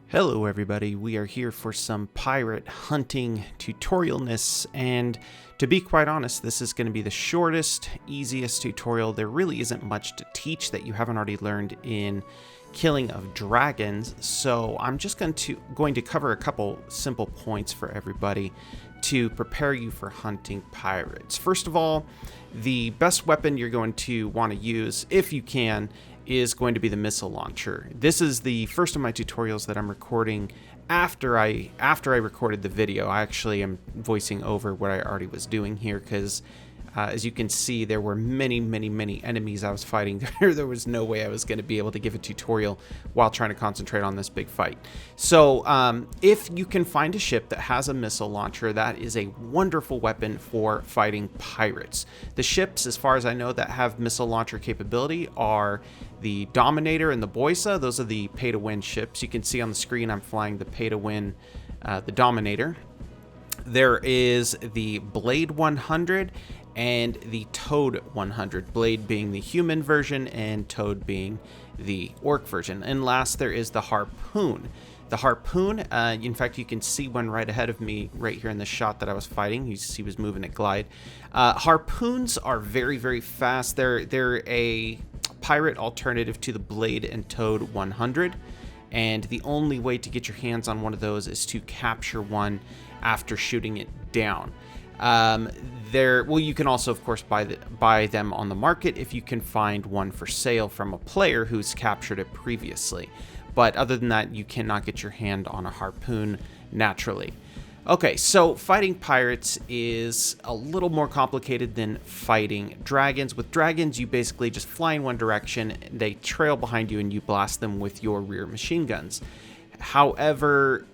Hello everybody, we are here for some pirate hunting tutorialness, and to be quite honest, this is going to be the shortest, easiest tutorial. There really isn't much to teach that you haven't already learned in killing of dragons, so I'm just going to cover a couple simple points for everybody to prepare you for hunting pirates. First of all, the best weapon you're going to want to use, if you can, is going to be the missile launcher. This is the first of my tutorials that I'm recording after I recorded the video. I actually am voicing over what I already was doing here because as you can see, there were many enemies I was fighting. There was no way I was going to be able to give a tutorial while trying to concentrate on this big fight. So if you can find a ship that has a missile launcher, that is a wonderful weapon for fighting pirates. The ships, as far as I know, that have missile launcher capability are the Dominator and the Boisa. Those are the pay-to-win ships. You can see on the screen I'm flying the pay-to-win, the Dominator. There is the Blade 100 and the Toad 100, Blade being the human version and Toad being the orc version. And last, there is the Harpoon. The Harpoon, in fact, you can see one right ahead of me right here in the shot that I was fighting. He was moving at glide. Harpoons are very fast. They're a pirate alternative to the Blade and Toad 100, and the only way to get your hands on one of those is to capture one after shooting it down. You can also, of course, buy them on the market if you can find one for sale from a player who's captured it previously. But other than that, you cannot get your hand on a harpoon naturally. Okay, so fighting pirates is a little more complicated than fighting dragons. With dragons, you basically just fly in one direction, they trail behind you, and you blast them with your rear machine guns. However,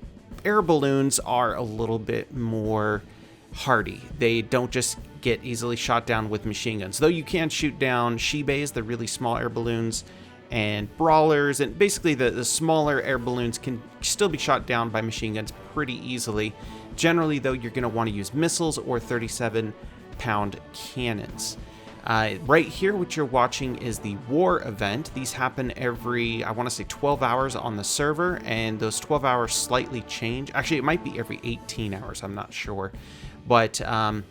air balloons are a little bit more hardy. They don't just get easily shot down with machine guns, though you can shoot down Shibes, the really small air balloons, and brawlers, and basically the smaller air balloons can still be shot down by machine guns pretty easily. Generally, though, you're going to want to use missiles or 37-pound cannons. Right here, what you're watching is the war event. These happen every, I want to say, 12 hours on the server, and those 12 hours slightly change. Actually, it might be every 18 hours, I'm not sure. But a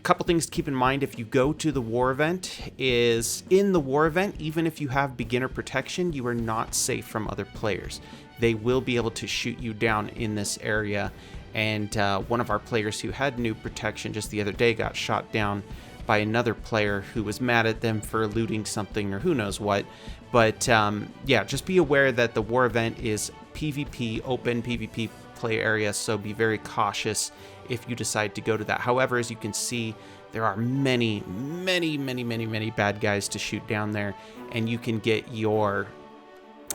couple things to keep in mind if you go to the war event is, in the war event, even if you have beginner protection, you are not safe from other players. They will be able to shoot you down in this area, and one of our players who had new protection just the other day got shot down by another player who was mad at them for looting something or who knows what. But yeah, just be aware that the war event is PvP, open PvP play area, so be very cautious if you decide to go to that. However, as you can see, there are many bad guys to shoot down there, and you can get your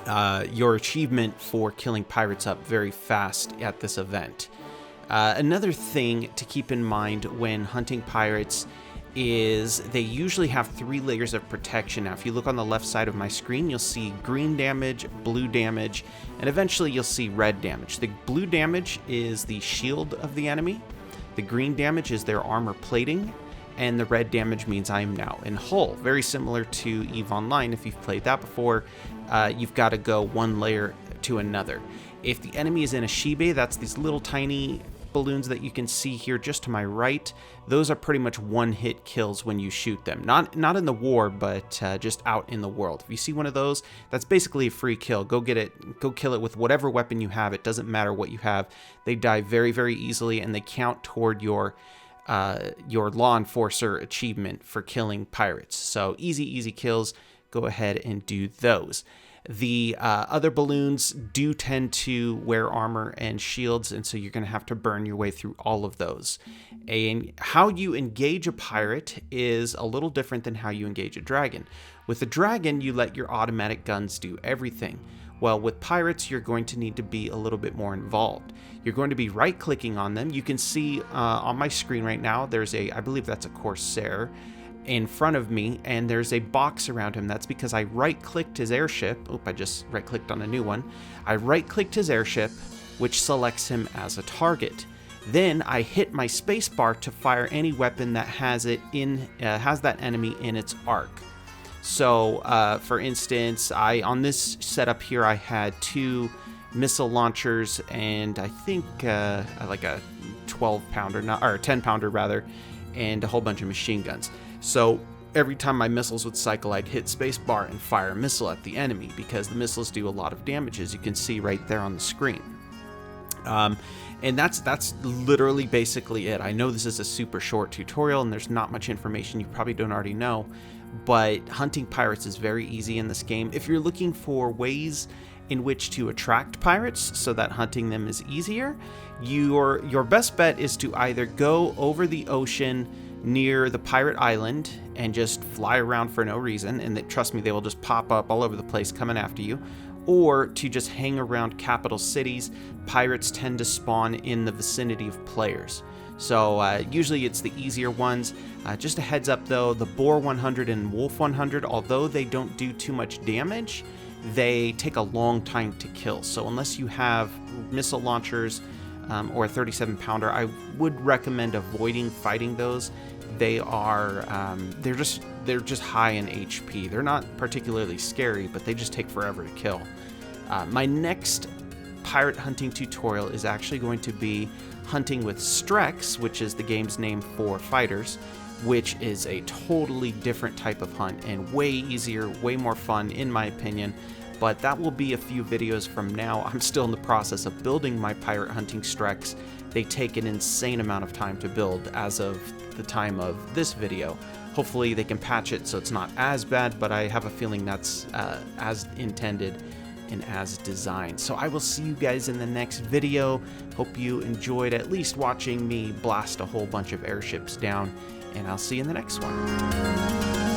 achievement for killing pirates up very fast at this event. Another thing to keep in mind when hunting pirates is they usually have 3 layers of protection. Now, if you look on the left side of my screen, you'll see green damage, blue damage, and eventually you'll see red damage. The blue damage is the shield of the enemy, the green damage is their armor plating, and the red damage means I am now in hull. Very similar to EVE Online. If you've played that before, you've got to go one layer to another. If the enemy is in a Shibe, that's these little tiny balloons that you can see here just to my right. Those are pretty much one-hit kills when you shoot them. Not in the war, but just out in the world. If you see one of those, that's basically a free kill. Go get it. Go kill it with whatever weapon you have. It doesn't matter what you have. They die very easily, and they count toward your law enforcer achievement for killing pirates. So easy kills. Go ahead and do those. The other balloons do tend to wear armor and shields, and so you're going to have to burn your way through all of those. And how you engage a pirate is a little different than how you engage a dragon. With a dragon, you let your automatic guns do everything. Well, with pirates, you're going to need to be a little bit more involved. You're going to be right-clicking on them. You can see on my screen right now, there's I believe that's a Corsair in front of me, and there's a box around him. That's because I right-clicked his airship. Oop, I just right-clicked on a new one. I right-clicked his airship, which selects him as a target. Then I hit my spacebar to fire any weapon that has that enemy in its arc. So for instance, on this setup here, I had 2 missile launchers and I think like a 12-pounder, or 10-pounder rather, and a whole bunch of machine guns. So every time my missiles would cycle, I'd hit spacebar and fire a missile at the enemy, because the missiles do a lot of damage, as you can see right there on the screen. And that's literally basically it. I know this is a super short tutorial and there's not much information you probably don't already know, but hunting pirates is very easy in this game. If you're looking for ways in which to attract pirates so that hunting them is easier, your best bet is to either go over the ocean near the pirate island and just fly around for no reason, and trust me, they will just pop up all over the place coming after you, or to just hang around capital cities. Pirates tend to spawn in the vicinity of players. So usually it's the easier ones. Just a heads up though, the Boar 100 and Wolf 100, although they don't do too much damage, they take a long time to kill. So unless you have missile launchers or a 37-pounder, I would recommend avoiding fighting those. They're just high in HP. They're not particularly scary, but they just take forever to kill. My next pirate hunting tutorial is actually going to be hunting with Streks, which is the game's name for fighters, which is a totally different type of hunt and way easier, way more fun in my opinion. But that will be a few videos from now. I'm still in the process of building my pirate hunting Streks. They take an insane amount of time to build as of the time of this video. Hopefully they can patch it so it's not as bad, but I have a feeling that's as intended and as designed. So I will see you guys in the next video. Hope you enjoyed at least watching me blast a whole bunch of airships down, and I'll see you in the next one.